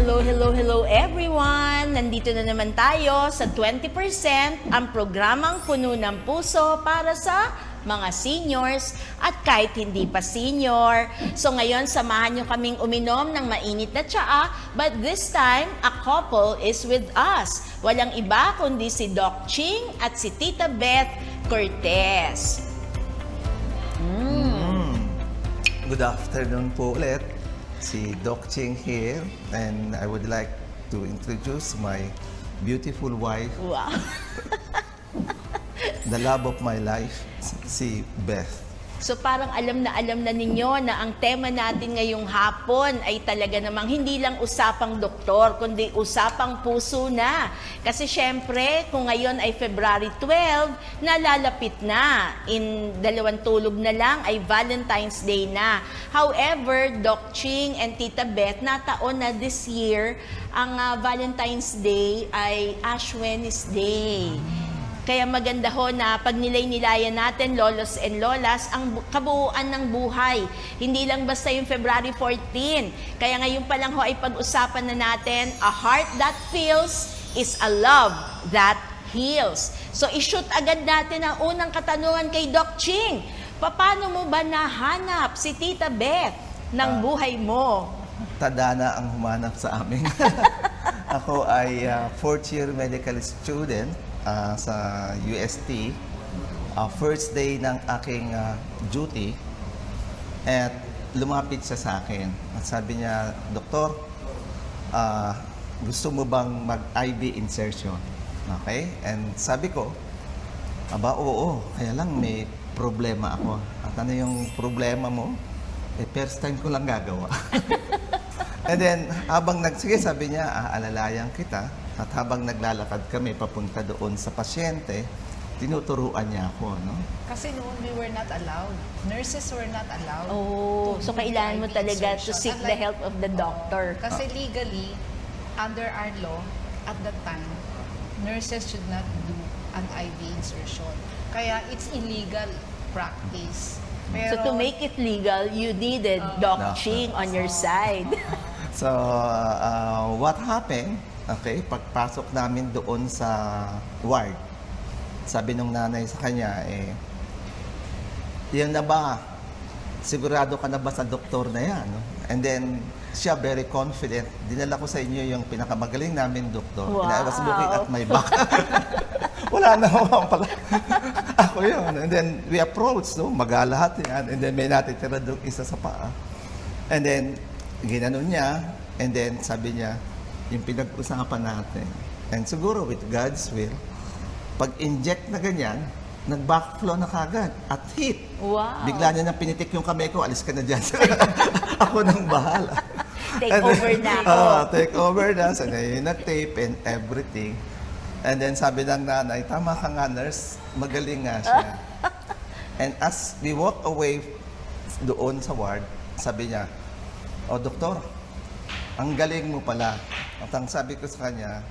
Hello everyone! Nandito na naman tayo sa 20%, ang programang puno ng puso para sa mga seniors at kahit hindi pa senior. So ngayon, samahan nyo kaming uminom ng mainit na tsaa, but this time, a couple is with us. Walang iba kundi si Doc Ching at si Tita Beth Cortez. Good afternoon po ulit. Si Doc Ching here, and I would like to introduce my beautiful wife, Wow! the love of my life, si Beth. So parang alam na ninyo na ang tema natin ngayong hapon ay talaga namang hindi lang usapang doktor, kundi usapang puso na. Kasi syempre, kung ngayon ay February 12, nalalapit na. In 2 tulog na lang ay Valentine's Day na. However, Doc Ching and Tita Beth, nataon na this year, ang Valentine's Day ay Ash Wednesday. Kaya maganda ho na pag nilay-nilayan natin, lolos and lolas, ang kabuuan ng buhay. Hindi lang basta yung February 14. Kaya ngayon pa lang ho ay pag-usapan na natin, a heart that feels is a love that heals. So i-shoot agad natin ang unang katanungan kay Doc Ching. Paano mo ba nahanap si Tita Beth ng buhay mo? Tadhana ang humanap sa amin. Ako ay 4th year medical student sa UST. First day ng aking duty, at lumapit siya sa akin. At sabi niya, Doktor, gusto mo bang mag-IV insertion? Okay? And sabi ko, aba, oo, kaya lang may problema ako. At ano yung problema mo? First time ko lang gagawa. And then, sige, sabi niya, aalalayan kita. At habang naglalakad kami papunta doon sa pasyente, tinuturuan niya ako, no? Kasi noon we were not allowed. Nurses were not allowed. Oh, so do kailangan mo IV talaga to insertion. seek the help of the doctor. Kasi legally, under our law, at that time, nurses should not do an IV insertion. Kaya it's illegal practice. So to make it legal, you needed Doc Ching on your side. So, what happened? Okay, pagpasok namin doon sa ward, sabi nung nanay sa kanya, yan na ba? Sigurado ka na ba sa doktor na yan? No? And then, siya very confident. Dinala ko sa inyo yung pinakamagaling namin doktor. Wow. And I was looking at my back. Wala na naman pala. Ako yun. And then, we approached, no? Magalahat yan. And then, may natitira doon isa sa paa. And then, ginanon niya. And then, sabi niya, yung pinag-usapan natin. And siguro with God's will, pag-inject na ganyan, nag-backflow na kagad at hit. Wow. Bigla niya nang pinitik yung kamay ko, alis ka na dyan. Ako nang bahala. Take over na ako. Take over na. So, nag-tape and everything. And then sabi ng nanay, tama ka nga nurse, magaling nga siya. And as we walk away doon sa ward, sabi niya, oh doktor, ang galing mo pala. At ang sabi ko sa kanya,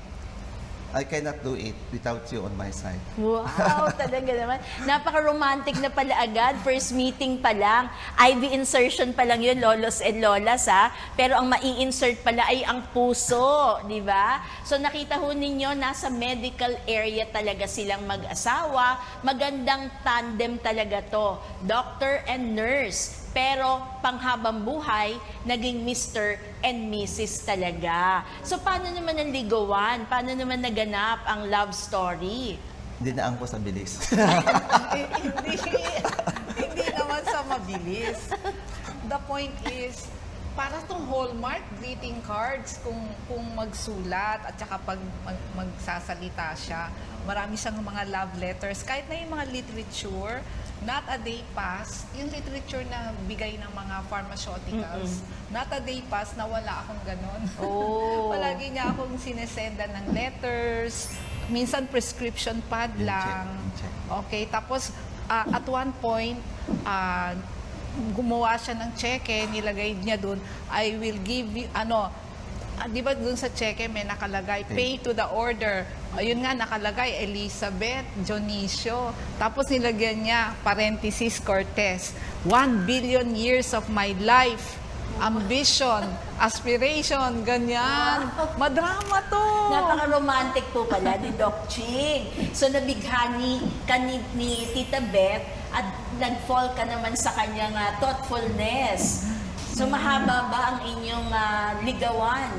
I cannot do it without you on my side. Wow, talaga naman. Napaka-romantic na pala agad. First meeting pa lang. IV insertion pa lang yun, lolos and lolas, ha? Pero ang mai-insert pala ay ang puso, di ba? So nakita ho ninyo, nasa medical area talaga silang mag-asawa. Magandang tandem talaga to. Doctor and nurse. Pero panghabang buhay, naging Mr. and Mrs. talaga. So paano naman ang ligawan? Paano naman naganap ang love story? Dinaan ko sa bilis. hindi naman sa mabilis. The point is, para tong hallmark greeting cards, kung magsulat at saka pag magsasalita siya, marami siyang mga love letters. Kahit na yung mga literature, not a day pass, yung literature na bigay ng mga pharmaceuticals, not a day pass na wala akong ganon. Oh. Palagi niya akong sinesendan ng letters, minsan prescription pad lang. Check. Okay, tapos at one point, gumawa siya ng cheque, nilagay niya doon, I will give you, di ba dun sa cheque may nakalagay, pay to the order. Ayun nga, nakalagay, Elizabeth Dionisio. Tapos nilagyan niya, parenthesis, Cortez. 1 billion years of my life ambition, aspiration, ganyan. Madrama to. Napaka-romantic po pala ni Doc Ching. So nabighani ka ni Tita Beth at nag-fall ka naman sa kanyang thoughtfulness. So mahaba ba ang inyong ligawan?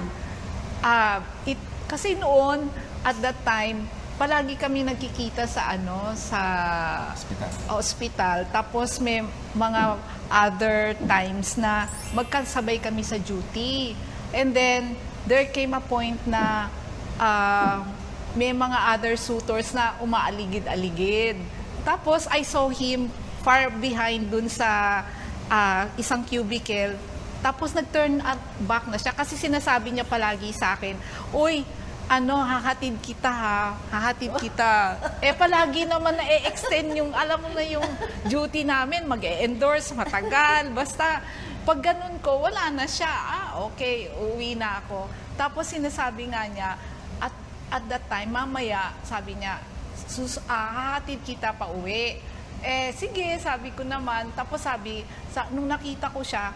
Kasi noon, at that time, palagi kami nagkikita sa ospital. Tapos may mga other times na magkasabay kami sa duty. And then, there came a point na may mga other suitors na umaaligid-aligid. Tapos, I saw him far behind dun sa isang cubicle. Tapos, nag-turn back na siya kasi sinasabi niya palagi sa akin, "Uy, hahatid kita hahatid kita." Palagi naman na-extend yung, alam mo na yung duty namin, mag-endorse, matagal, basta pag ganun ko, wala na siya. Okay, uwi na ako. Tapos sinasabi nga niya, at that time, mamaya, sabi niya, hahatid kita pa uwi. Sige, sabi ko naman. Tapos nung nakita ko siya,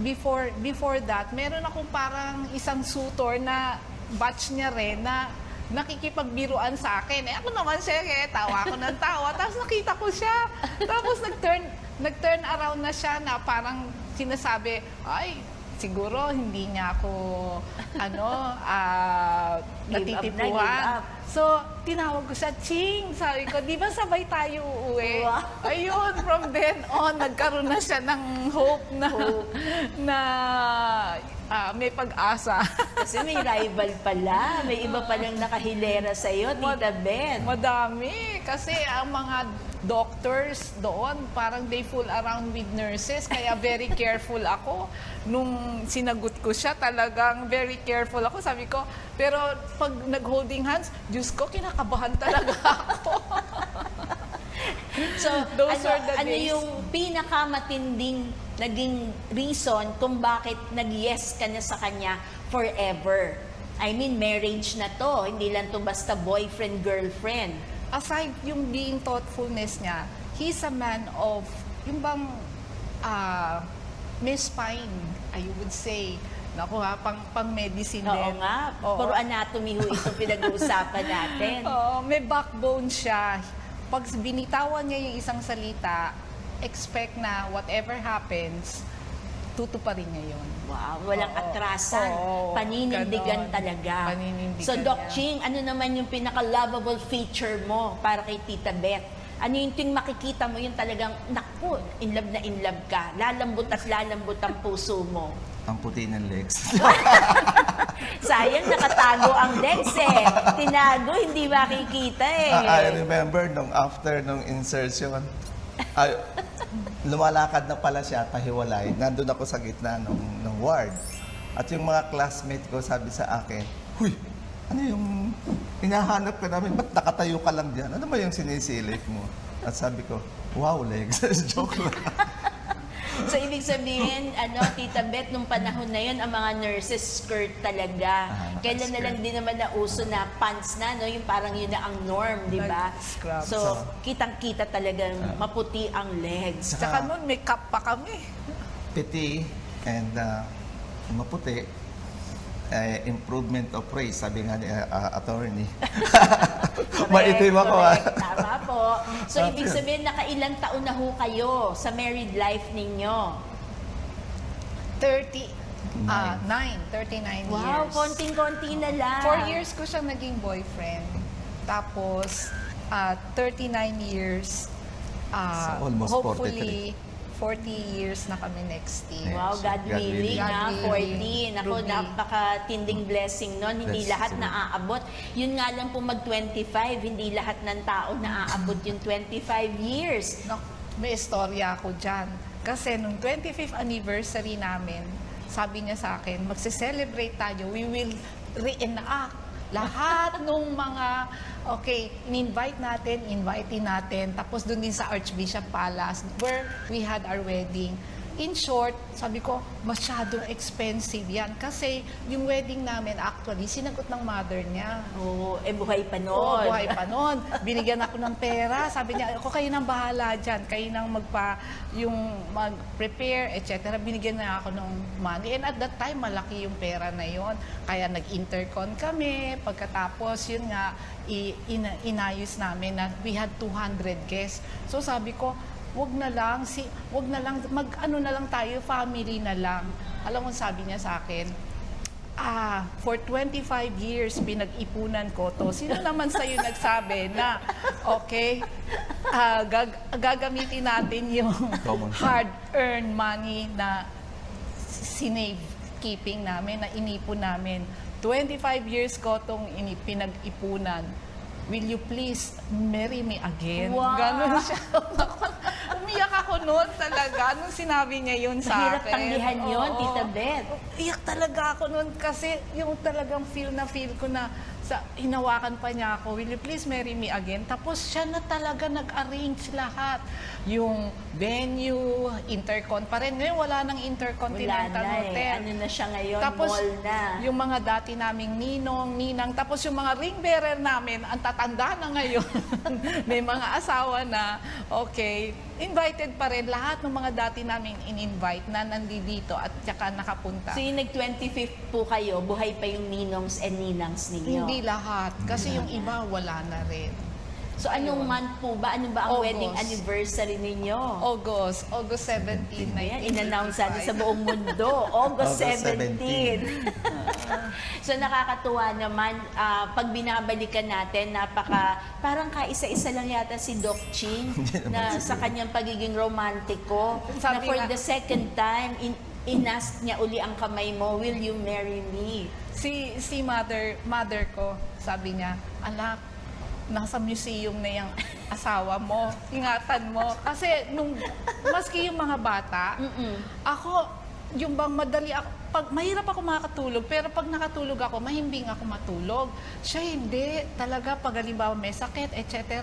before that, meron akong parang isang suitor na batch niya rin na nakikipagbiruan sa akin. Ako naman siya, tawa ako ng tawa. Tapos nakita ko siya. Tapos nag-turn around na siya na parang sinasabi, ay, siguro hindi niya ako, natitipuan. So, tinawag ko siya, "Ching," sabi ko, "Di ba sabay tayo uuwi?" Wow. Ayun, from then on, nagkaroon na siya ng hope na may pag-asa. Kasi may rival pala. May iba palang nakahilera sa'yo, Tita Beth. Madami. Kasi ang mga doctors doon, parang they fool around with nurses. Kaya very careful ako. Nung sinagot ko siya, talagang very careful ako. Sabi ko, pero pag nag-holding hands, Diyos ko, kinakabahan talaga ako. So, Those are the ano days. yung pinakamatinding naging reason kung bakit nag-yes ka na sa kanya forever? I mean, marriage na to. Hindi lang to basta boyfriend, girlfriend. Aside yung being thoughtfulness niya, he's a man of, yung bang may spine, I would say. Naku pang medicine Oo din. nga. Oo. Puro anatomy ho ito pinag-uusapan natin. May backbone siya. Pag binitawan niya yung isang salita, expect na whatever happens, tutuparin niya yun. Wow, walang Oo. atrasan. Oo, Paninindigan ganon. talaga. Paninindigan So, Doc niya. Ching, ano naman yung pinaka-lovable feature mo para kay Tita Beth? Ano yung ting makikita mo yung talagang, naku, in love ka. Lalambot at lalambot ang puso mo. Ang puti ng legs. Sayang, nakatago ang legs eh. Tinago, hindi makikita eh. I remember after nung insertion, lumalakad na pala siya, pahiwalay. Nandun ako sa gitna ng ward. At yung mga classmate ko sabi sa akin, "Huy, ano yung hinahanap ka namin? Ba't nakatayo ka lang dyan? Ano ba yung sinisilip mo?" At sabi ko, "Wow, legs." Joke lang. So, ibig sabihin, Tita Beth, nung panahon na yun, ang mga nurses skirt talaga. Kailan na lang din naman nauso na pants na, no? Yung parang yun na ang norm, di ba? Scrub. So, kitang-kita talagang maputi ang legs. Tsaka nun, may cup pa kami. Piti and maputi. Improvement of race, sabi nga ni attorney. Maitim ako. Correct. Tama po. So, ibig sabihin, nakailang taon na ho kayo sa married life ninyo? 39 Wow, years. konting-konti na lang. 4 years ko siyang naging boyfriend. Tapos, 39 years. So, almost hopefully, 40 years na kami next year. Wow, God God willing, willing. na God willing. 40. Naku, Ruby. napakatinding blessing nun. Hindi Blessing. lahat naaabot. Yun nga lang po mag-25, hindi lahat ng tao naaabot yung 25 years. No, may istorya ako dyan. Kasi nung 25th anniversary namin, sabi niya sa akin, magse-celebrate tayo, we will reenact lahat nung mga, invite natin, tapos doon din sa Archbishop Palace, where we had our wedding. in short, sabi ko, masyadong expensive yan. Kasi yung wedding namin, actually, sinagot ng mother niya. Oo, buhay pa noon. Oo, buhay pa noon. Binigyan ako ng pera. Sabi niya, ako kayo nang bahala dyan. Kayo nang mag-prepare, etc. Binigyan na ako ng money. And at that time, malaki yung pera na yon. Kaya nag-intercon kami. Pagkatapos, yun nga, inayos namin na we had 200 guests. So sabi ko, wag na lang, mag-ano na lang tayo, family na lang. Alam mo, sabi niya sa akin, for 25 years, pinag-ipunan ko to. Sino naman sa'yo nagsabi na, okay, gagamitin natin yung hard-earned money na sinave keeping namin, na inipon namin. 25 years ko itong pinag-ipunan. Will you please marry me again? Wow. Ganon siya. Umiyak ako noon talaga nung sinabi niya yun sa Mahirap akin. tanggihan yun, Oo. Tita Beth. Iyak talaga ako noon kasi yung talagang feel ko na hinawakan pa niya ako, will you please marry me again? Tapos siya na talaga nag-arrange lahat. Yung venue, intercon pa rin. Ngayon wala nang Intercontinental Wala na Hotel. Ano na siya ngayon? Tapos, Mall na. yung mga dati naming ninong, ninang, tapos yung mga ring bearer namin, ang tatanda na ngayon. May mga asawa na, okay, invited pa rin. Lahat ng mga dati naming in-invite na nandito at saka nakapunta. So yung nag-25th po kayo, buhay pa yung ninongs and ninangs ninyo? Hindi lahat. Kasi yung iba, wala na rin. So anong month po ba? Ano ba ang August. wedding anniversary ninyo? August 17, Ayan, in-announce natin sa buong mundo. August August 17. So nakakatuwa naman, pag binabalikan natin, parang kaisa-isa lang yata si Doc Ching na sa kanyang pagiging romantiko. Na Sabi for nga- the second time, inask niya uli ang kamay mo, will you marry me? Si mother ko, sabi niya, anak, nasa museum na yung asawa mo, ingatan mo. Kasi maski yung mga bata, ako, yung bang madali ako, mahirap ako makatulog, pero pag nakatulog ako, mahimbing ako matulog. Siya hindi. Talaga, pag halimbawa may sakit, etc.,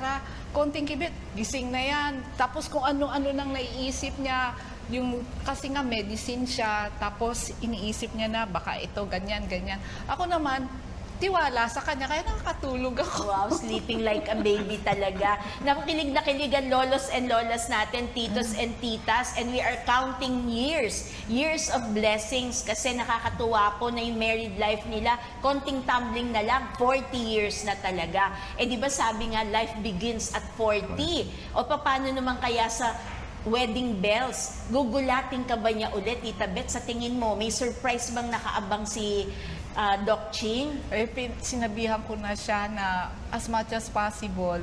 konting kibit, gising na yan. Tapos kung ano-ano nang naiisip niya, kasi nga medicine siya, tapos iniisip niya na baka ito, ganyan, ganyan. Ako naman, tiwala sa kanya, kaya nakakatulog ako. Wow, sleeping like a baby talaga. Nakikinig na kilig ang lolos and lolas natin, titos and titas, and we are counting years of blessings kasi nakakatuwa po na yung married life nila, konting tumbling na lang, 40 years na talaga. Eh di ba sabi nga, life begins at 40. O paano naman kaya sa wedding bells? Gugulatin ka ba niya ulit, Tita Beth? Sa tingin mo, may surprise bang nakaabang si Doc Ching? Sinabihan ko na siya na as much as possible,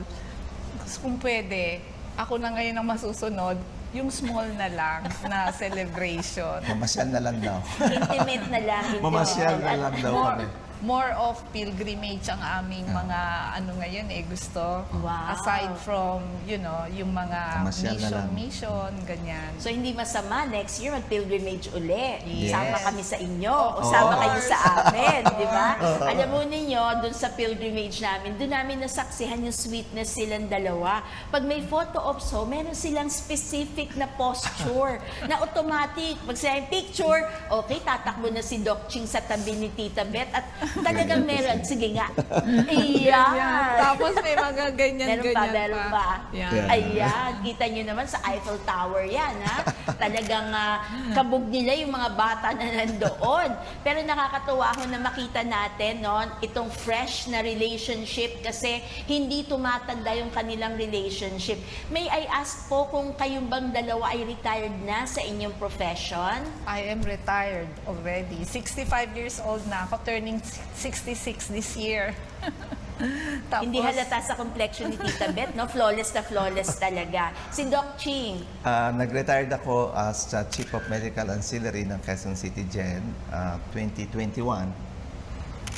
kung pwede, ako na ngayon ang masusunod, yung small na lang na celebration. Mamasyal na lang daw. Intimate na lang. Mamasyal na lang daw kami. More of pilgrimage ang aming mga ngayon gusto. Wow. Aside from, yung mga Pamasyal na lang. mission, ganyan. So hindi masama, next year mag-pilgrimage uli. Yes. Sama kami sa inyo, o sama kayo sa amin, di ba? Alam mo ninyo, dun sa pilgrimage namin, dun namin nasaksihan yung sweetness silang dalawa. Pag may photo ops, meron silang specific na posture na automatic. Pag sinabing picture, okay, tatakbo na si Doc Ching sa tabi ni Tita Beth at talagang meron. Sige nga. Iyan. Tapos may mga ganyan-ganyan Meron pa. Yan. Yeah. Ayan, kita nyo naman sa Eiffel Tower yan, ha? Talagang kabog nila yung mga bata na nandoon. Pero nakakatuwa ho na makita natin, no, itong fresh na relationship kasi hindi tumatanda yung kanilang relationship. May I ask po kung kayong bang dalawa ay retired na sa inyong profession? I am retired already. 65 years old na ako, turning 66 this year. Tapos, Hindi halata sa complexion ni Tita Beth, no? Flawless na flawless talaga. Si Doc Ching, Nag-retired ako as Chief of Medical Ancillary ng Quezon City Gen 2021.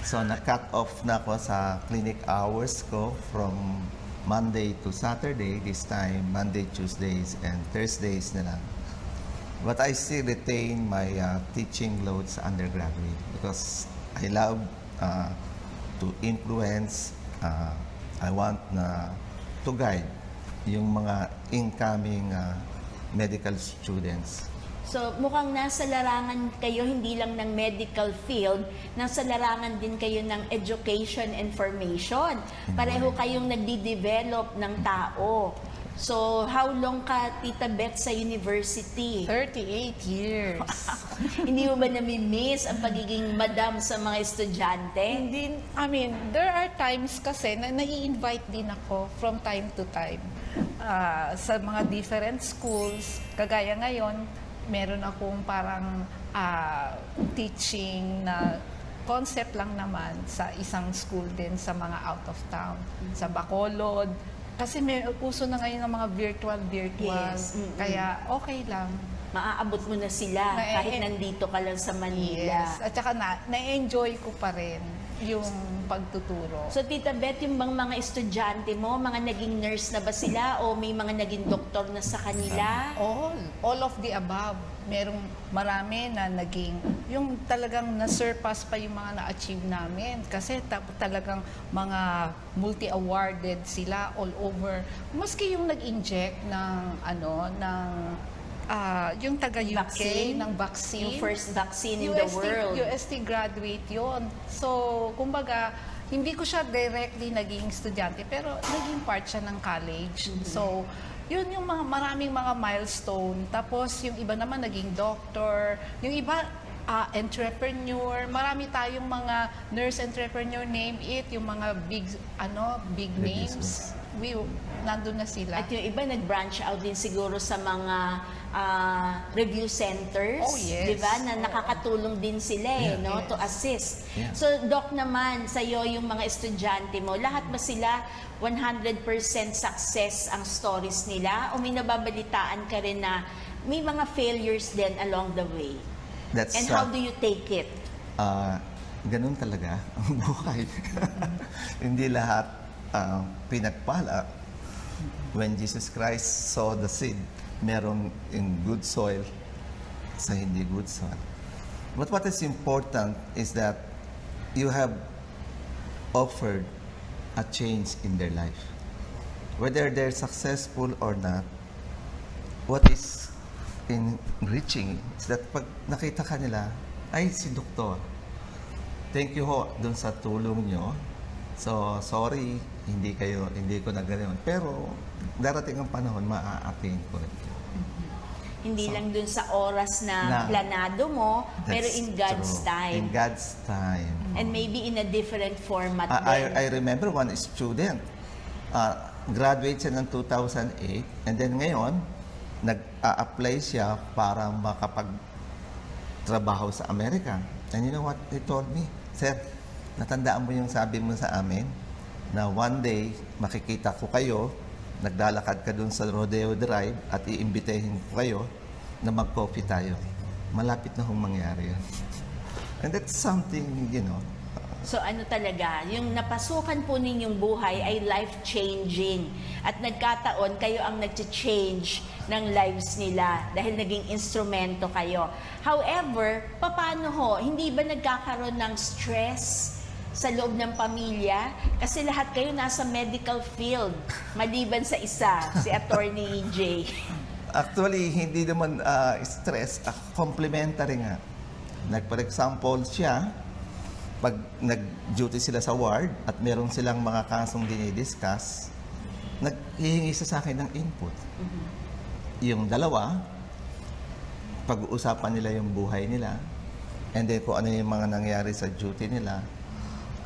So, na-cut off na ako sa clinic hours ko from Monday to Saturday. This time, Monday, Tuesdays, and Thursdays na lang. But I still retain my teaching load sa undergraduate because I love to influence, I want to guide yung mga incoming medical students. So mukhang nasa larangan kayo hindi lang ng medical field, nasa larangan din kayo ng education information. Pareho kayong nagdi-develop ng tao. So how long ka, Tita Beth, sa university? 38 years. Hindi mo ba nami-miss ang pagiging madam sa mga estudyante? Hindi, I mean, there are times kasi na nai-invite din ako from time to time sa mga different schools. Kagaya ngayon, meron akong parang teaching na concept lang naman sa isang school din sa mga out of town. Sa Bacolod. Kasi may uso na ngayon ng mga virtual. Yes. Kaya okay lang. Maaabot mo na sila kahit nandito ka lang sa Manila. Yes. At saka na-enjoy ko pa rin yung pagtuturo. So Tita Beth, yung bang mga estudyante mo, mga naging nurse na ba sila o may mga naging doktor na sa kanila? All of the above. Merong marami na naging, yung talagang na-surpass pa yung mga na-achieve namin. Kasi talagang mga multi-awarded sila all over. Maski yung nag-inject ng, yung taga-UK, Vaccine? ng vaccine. Yung first vaccine in the world. UST graduate yon. So, kumbaga, hindi ko siya directly naging estudyante, pero naging part siya ng college. So, yun yung maraming mga milestone. Tapos, yung iba naman naging doctor. Yung iba, entrepreneur. Marami tayong mga nurse entrepreneur, name it. Yung mga big names. Nandun na sila. At yung iba nag-branch out din siguro sa mga review centers, Oh, yes. 'di ba? Na nakakatulong din sila no, Yes. to assist. Yeah. So Doc naman, sa iyo yung mga estudyante mo, lahat ba sila 100% success ang stories nila o may nababalitaan ka rin na may mga failures din along the way? That's, And how do you take it? Ganun talaga ang buhay. Hindi lahat pinagpala. When Jesus Christ saw the seed, merong in good soil sa hindi good soil. But what is important is that you have offered a change in their life. Whether they're successful or not, what is enriching is that pag nakita ka nila, ay si doktor, thank you ho dun sa tulong nyo. So, sorry, hindi ko na ganoon. Pero, darating ang panahon, maa-attain ko rin. Hindi lang dun sa oras na planado mo, pero That's in God's true. time. In God's time. And maybe in a different format din. I remember one student, graduate siya ng 2008, and then ngayon, nag-a-apply siya para makapag-trabaho sa Amerika. And you know what he told me? Sir, natandaan mo yung sabi mo sa amin na one day makikita ko kayo, naglalakad ka dun sa Rodeo Drive at iimbitehin ko kayo na mag-coffee tayo. Malapit na hong mangyari yan. And that's something, you know. So ano talaga, yung napasukan po ninyong buhay ay life-changing. At nagkataon, kayo ang nag-change ng lives nila dahil naging instrumento kayo. However, paano ho, hindi ba nagkakaroon ng stress sa loob ng pamilya? Kasi lahat kayo nasa medical field, maliban sa isa, si Attorney Jay. Actually, hindi naman stress, complementary nga. For example, siya, pag nag-duty sila sa ward at meron silang mga kasong dinidiscuss, naghihingi sa akin ng input. Yung dalawa, pag-uusapan nila yung buhay nila, and then kung ano yung mga nangyari sa duty nila,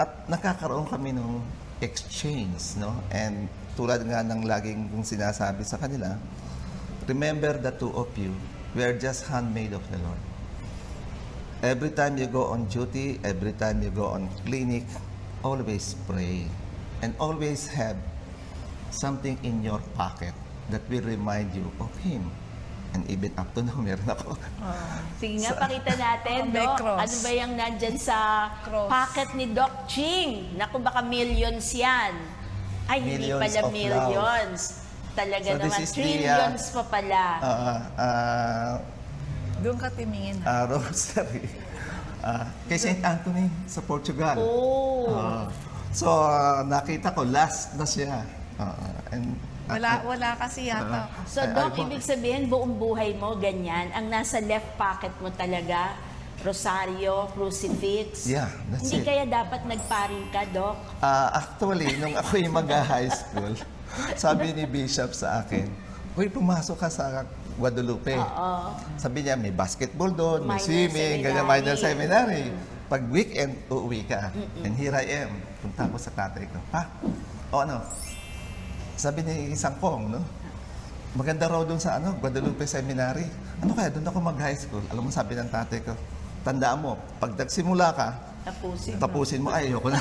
at nakakaroon kami ng exchange, no? And tulad nga ng laging kong sinasabi sa kanila, remember the two of you, we are just handmaid of the Lord. Every time you go on duty, every time you go on clinic, always pray. And always have something in your pocket that will remind you of Him. And even up to now, meron ako. Sige nga, pakita natin, may Doc. cross. Ano ba yung nandyan sa Cross. pocket ni Doc Ching? Naku, baka millions yan. Ay, hindi Millions pala of millions. Talaga So this naman, is the, trillions pa pala. Doon ka timingin. Rosary. Kay St. Anthony sa Portugal. Oh. So, nakita ko, last na siya. And Wala kasi yata. So, Doc, ibig sabihin, buong buhay mo, ganyan. Ang nasa left pocket mo talaga, rosaryo, crucifix. Yeah, that's Hindi it. kaya dapat nagparing ka, Doc? Actually, nung ako'y mag-high school, sabi ni Bishop sa akin, "Uy, pumasok ka sa Guadalupe." Oo. Sabi niya, may basketball doon, may Minor swimming, ganyan, seminary. minor seminary. Pag weekend, uuwi ka. And here I am. Punta ko sa tatay ko. Pa, o ano? Sabi ni isang kong, no? Maganda raw doon sa Guadalupe Seminary. Ano kaya, doon ako mag-high school. Alam mo, sabi ng tatay ko, tandaan mo, pag nagsimula ka, tapusin mo, ay, ayoko na.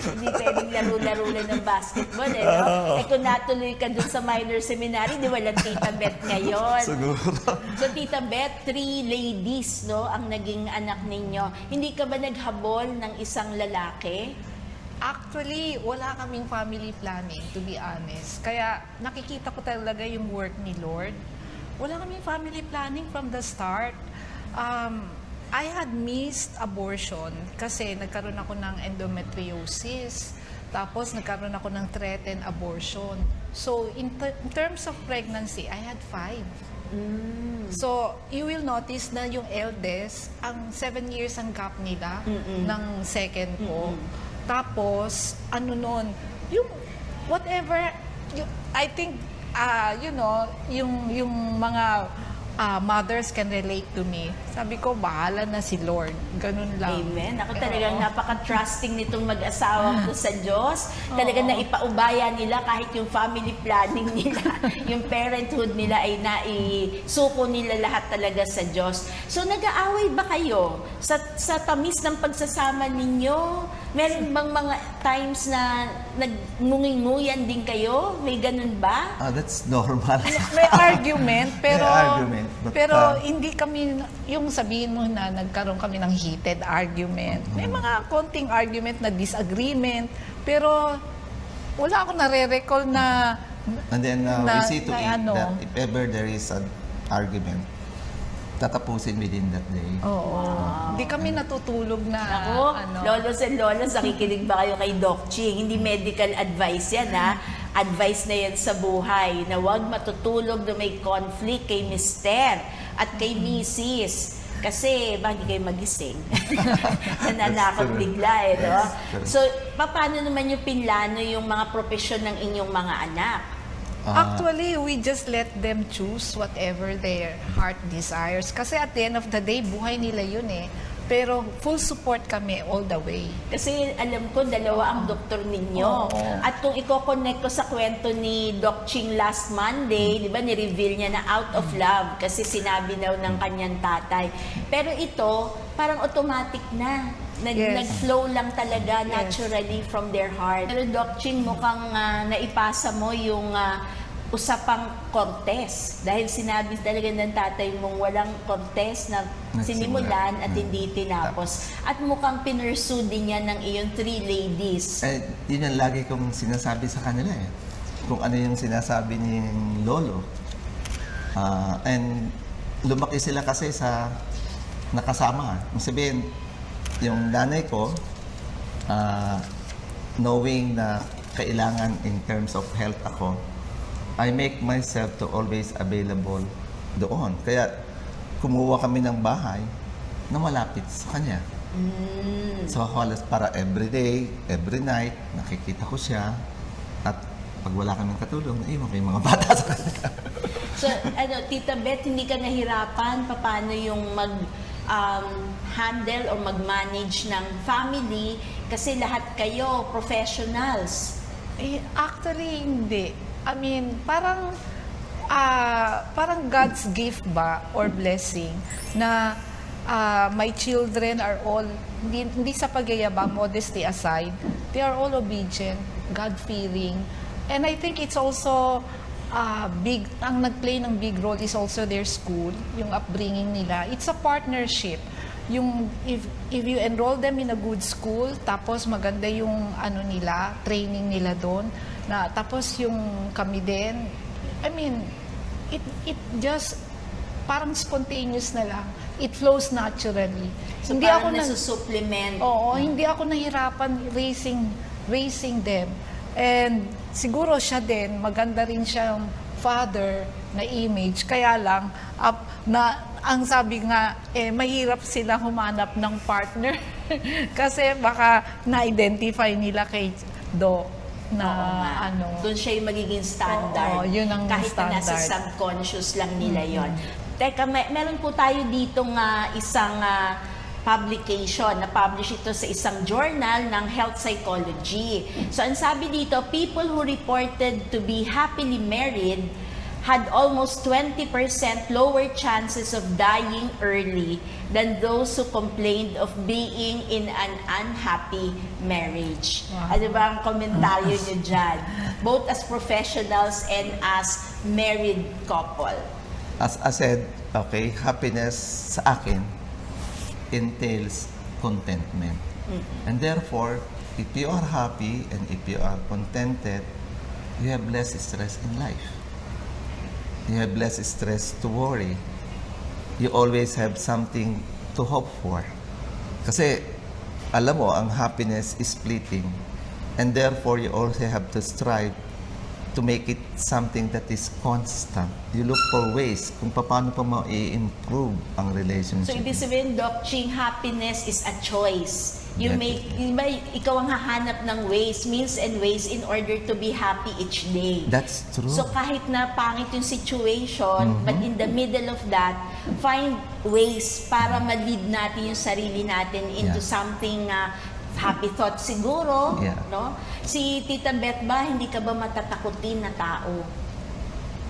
Hindi pwedeng laro-laro lang ng basketball, eh, no? Eh, kung natuloy ka dun sa minor seminary, di walang Tita Beth ngayon. Siguro. So, Tita Beth, 3 ladies, no, ang naging anak ninyo. Hindi ka ba naghabol ng isang lalaki? Actually, wala kaming family planning, to be honest. Kaya nakikita ko talaga yung work ni Lord. Wala kaming family planning from the start. I had missed abortion kasi nagkaroon ako ng endometriosis. Tapos nagkaroon ako ng threatened abortion. So, in terms of pregnancy, I had 5. So, you will notice na yung eldest, ang 7 years ang gap nila ng second ko. Tapos, ano nun, yung whatever, I think, yung mga mothers can relate to me. Sabi ko, bahala na si Lord. Ganun lang. Amen. Ako talagang napaka-trusting nitong mag-asawang to sa Diyos. Talagang naipaubaya nila kahit yung family planning nila, yung parenthood nila ay naisuko nila lahat talaga sa Diyos. So, nag-aaway ba kayo sa tamis ng pagsasama ninyo? Meron bang mga times na nagngunging-nguyan din kayo? May ganun ba? That's normal. May argument, pero May argument, but, pero hindi kami, yung sabihin mo na nagkaroon kami ng heated argument. May mga konting argument na disagreement, pero wala akong nare-recall na And then we see to it ano. that if ever there is an argument, tatapusin within that day. Oo. Hindi kami natutulog na Ako, lolos and lolas, nakikinig ba kayo kay Doc Ching? Hindi medical advice yan, ha? Advice na yan sa buhay, na huwag matutulog na may conflict kay Mister at kay Mrs. Kasi, ba hindi kayo magising? Nananakot true. bigla, eh, no? Yes, true. So, paano naman yung pinlano yung mga profesyon ng inyong mga anak? Actually, we just let them choose whatever their heart desires. Kasi at the end of the day, buhay nila yun eh. Pero full support kami all the way. Kasi alam ko, dalawa ang doktor ninyo. Oo. At kung i-connect ko sa kwento ni Doc Ching last Monday, di ba, ni-reveal niya na out of love kasi sinabi daw ng kanyang tatay. Pero ito, parang automatic na. Yes. Nag-flow lang talaga naturally from their heart. Pero Doc Ching, mukhang naipasa mo yung usapang Cortes. Dahil sinabi talaga ng tatay mong walang Cortes na sinimulan at hindi tinapos. At mukhang pinursue din yan ng iyong 3 ladies. Yun yung lagi kong sinasabi sa kanila eh. Kung ano yung sinasabi ni Lolo. And lumaki sila kasi sa nakasama. Ang sabihin, yung nanay ko, knowing na kailangan in terms of health ako, I make myself to always available doon. Kaya kumuha kami ng bahay na malapit sa kanya. So halos para every day, every night, nakikita ko siya. At pag wala kaming katulong, naiwan ko yung mga bata sa kanya. So, Tita Beth, hindi ka nahirapan paano yung handle o mag-manage ng family kasi lahat kayo professionals. Actually, hindi. I mean, parang God's gift ba or blessing na my children are all, hindi sa pagyayabang, modesty aside, they are all obedient, God-fearing. And I think it's also ang nag-play ng big role is also their school, yung upbringing nila. It's a partnership. Yung if you enroll them in a good school, tapos maganda yung training nila doon, na tapos yung kami din, I mean, it just parang spontaneous na lang. It flows naturally. So, hindi parang ako nasusupplement. Oo, hindi ako nahirapan raising them. And siguro siya din, maganda rin siyang father na image. Kaya lang, ang sabi nga, mahirap sila humanap ng partner. Kasi baka na-identify nila kay Doc na Oo nga. ano. Doon siya yung magiging standard. Oo, yun ang kahit na nasa standard. subconscious lang nila yon. Teka, meron po tayo ditong isang publication. Na-publish ito sa isang journal ng health psychology. So, ang sabi dito, people who reported to be happily married had almost 20% lower chances of dying early than those who complained of being in an unhappy marriage. Wow. Ano ba ang komentaryo niyo dyan? Both as professionals and as married couple. As I said, okay, happiness sa akin entails contentment. And therefore, if you are happy and if you are contented, you have less stress in life. You have less stress to worry. You always have something to hope for. Kasi, alam mo, ang happiness is fleeting. And therefore, you also have to strive to make it something that is constant. You look for ways kung paano pa ma-improve ang So, relationship. ibig sabihin, Doc Ching, happiness is a choice. You That- make, iba, ikaw ang hahanap ng ways, means and ways in order to be happy each day. That's true. So kahit na pangit yung situation, but in the middle of that, find ways para ma-lead natin yung sarili natin into Yeah. something happy thought siguro, Yeah. no? Si Tita Beth ba, hindi ka ba matatakutin na tao?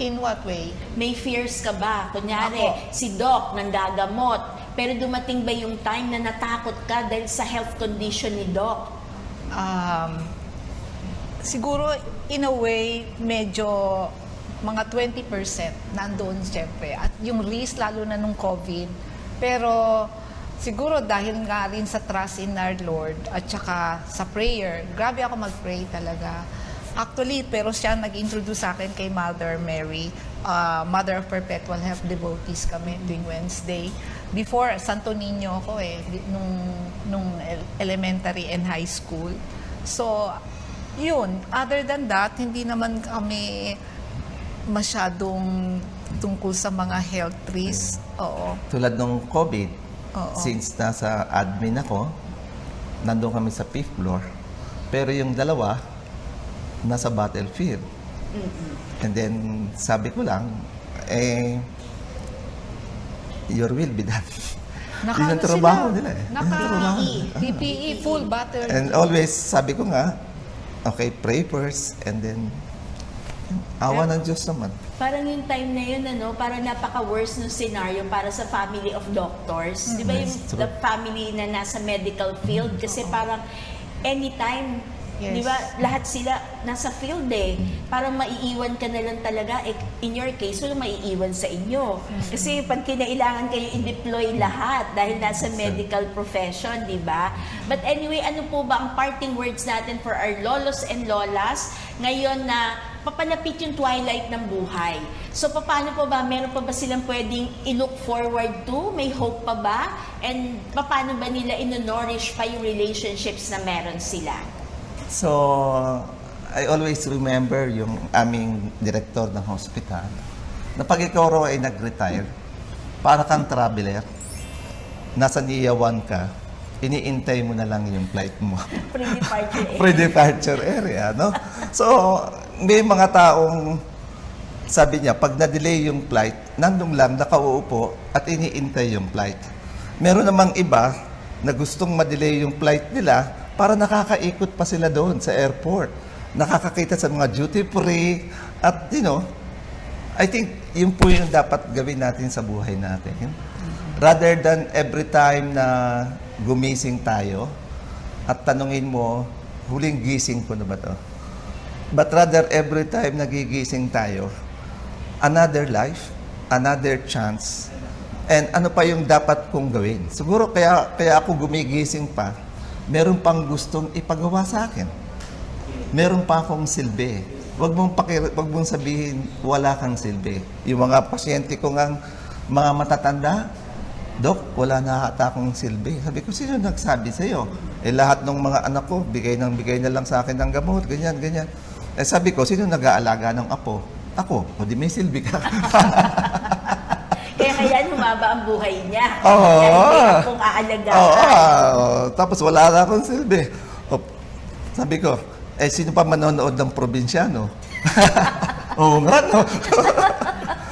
In what way? May fears ka ba? Kunyari, Ako. si Doc nanggagamot, pero dumating ba yung time na natakot ka dahil sa health condition ni Doc? Siguro, in a way, medyo mga 20% nandoon siyempre. At yung risk, lalo na nung COVID. Pero siguro dahil nga rin sa trust in our Lord at saka sa prayer, grabe ako mag-pray talaga. Actually, pero siya nag-introduce sa akin kay Mother Mary, Mother of Perpetual Health Devotees kami tuwing Wednesday. Before, Santo Niño ako nung elementary and high school. So, yun. Other than that, hindi naman kami masyadong tungkol sa mga health risks. Oo. Tulad nung COVID, Oo. since nasa admin ako, nandun kami sa 5th floor. Pero yung dalawa, nasa battlefield. And then, sabi ko lang, your will be done. Yun ang trabaho nila eh. Yun ang trabaho nila. PPE, full battery. And always, sabi ko nga, okay, pray first, and then, awa ng Diyos naman. Parang yung time na yun, parang napaka-worst ng scenario para sa family of doctors. Di ba yung That's true. the family na nasa medical field? Kasi parang anytime, Yes. di ba, lahat sila nasa field eh. Parang maiiwan ka na lang talaga. In your case, walang maiiwan sa inyo. Kasi pag kinailangan kayo i-deploy lahat dahil nasa medical profession, di ba? But anyway, ano po ba ang parting words natin for our lolos and lolas ngayon na papalapit yung twilight ng buhay? So, paano po ba? Meron pa ba silang pwedeng i-look forward to? May hope pa ba? And paano ba nila ino-nourish pa yung relationships na meron sila? So, I always remember yung aming direktor ng hospital na pag ikaw raw ay nag-retire, para kang traveler, nasa NIA 1 ka, iniintay mo na lang yung flight mo. Pre-departure eh. Pre-departure area, no? So, may mga taong sabi niya, pag na-delay yung flight, nandun lang, nakauupo at iniintay yung flight. Meron namang iba na gustong ma-delay yung flight nila para nakakaikot pa sila doon sa airport. Nakakakita sa mga duty free at, I think yun po yung dapat gawin natin sa buhay natin. Rather than every time na gumising tayo at tanungin mo, huling gising ko na ba to? But rather every time nagigising tayo, another life, another chance, and ano pa yung dapat kong gawin. Siguro kaya ako gumigising pa, meron pang gustong ipagawa sa akin. Meron pa akong silbi. Wag mong sabihin wala kang silbi. Yung mga pasyente ko ngang mga matatanda, Dok, wala na ata akong silbi. Sabi ko, sino nagsabi sa'yo? Lahat ng mga anak ko, bigay na lang sa akin ng gamot, ganyan, ganyan. Sabi ko, sino nag-aalaga ng apo? Ako, o di may silbi ka. Kaya humaba ang buhay niya. Oo. Dahil may akong aalagaan. Tapos wala na akong silbi. Sabi ko, sino pa manonood ng probinsyano? Oo nga, no?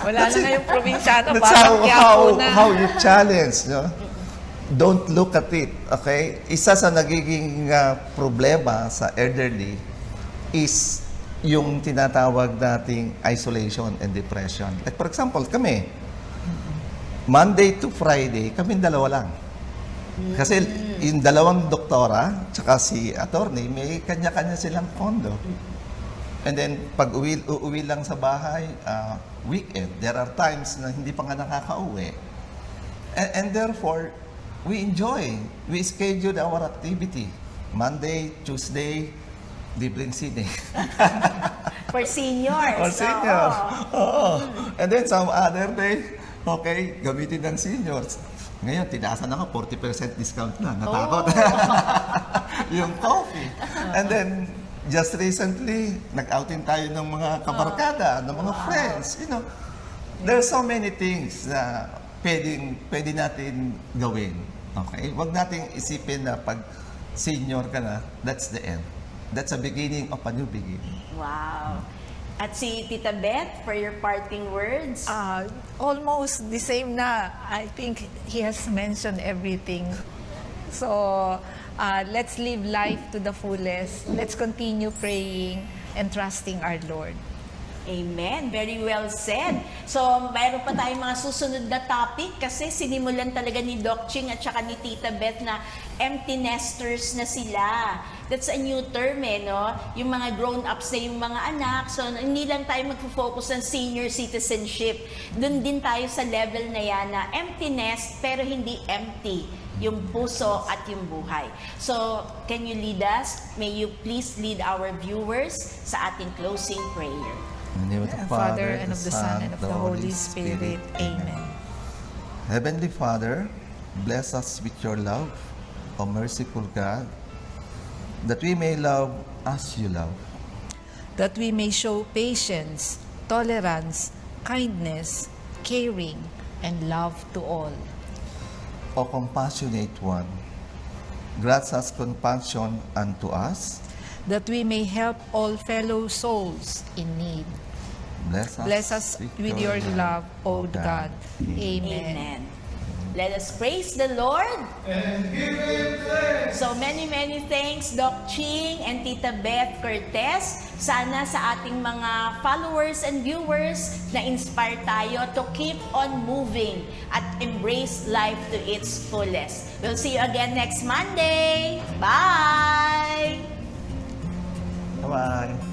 Wala na ngayong probinsyano, That's parang Quiapo na. how you challenge, no? Don't look at it, okay? Isa sa nagiging problema sa elderly is yung tinatawag nating isolation and depression. Like for example, kami, Monday to Friday, kami dalawa lang. Kasi yung dalawang doktora, tsaka si attorney, may kanya-kanya silang kondo. And then, pag uuwi lang sa bahay, weekend, there are times na hindi pa nga nakaka-uwi. And therefore, we enjoy. We schedule our activity. Monday, Tuesday, libreng sine. For seniors. Or seniors. Oo. And then, some other day, okay, gamitin ng seniors. Ngayon, tinaasan ako, 40% discount na. Natakot. Yung coffee. And then, just recently, nag-outing tayo ng mga kabarkada, ng mga friends. You know, there's so many things na pwede natin gawin. Okay? Huwag nating isipin na pag senior ka na, that's the end. That's the beginning of a new beginning. Wow. At si Tita Beth, for your parting words. Almost the same na. I think he has mentioned everything. So, let's live life to the fullest. Let's continue praying and trusting our Lord. Amen. Very well said. So, mayroon pa tayong mga susunod na topic kasi sinimulan talaga ni Doc Ching at saka ni Tita Beth na empty nesters na sila. That's a new term no? Yung mga grown-ups na yung mga anak. So, hindi lang tayo magfo-focus on senior citizenship. Doon din tayo sa level na yan na empty nest pero hindi empty yung puso at yung buhay. So, can you lead us? May you please lead our viewers sa ating closing prayer. In the name of the And Father, and of the Son, and of the Holy Spirit. Amen. Heavenly Father, bless us with your love, O merciful God, that we may love as you love. That we may show patience, tolerance, kindness, caring, and love to all. O compassionate one, grant us compassion unto us. That we may help all fellow souls in need. Bless us with your love, O God. Amen. Amen. Let us praise the Lord. And give Him thanks. So many thanks, Doc Ching and Tita Beth Cortez. Sana sa ating mga followers and viewers na inspire tayo to keep on moving at embrace life to its fullest. We'll see you again next Monday. Bye! Bye-bye.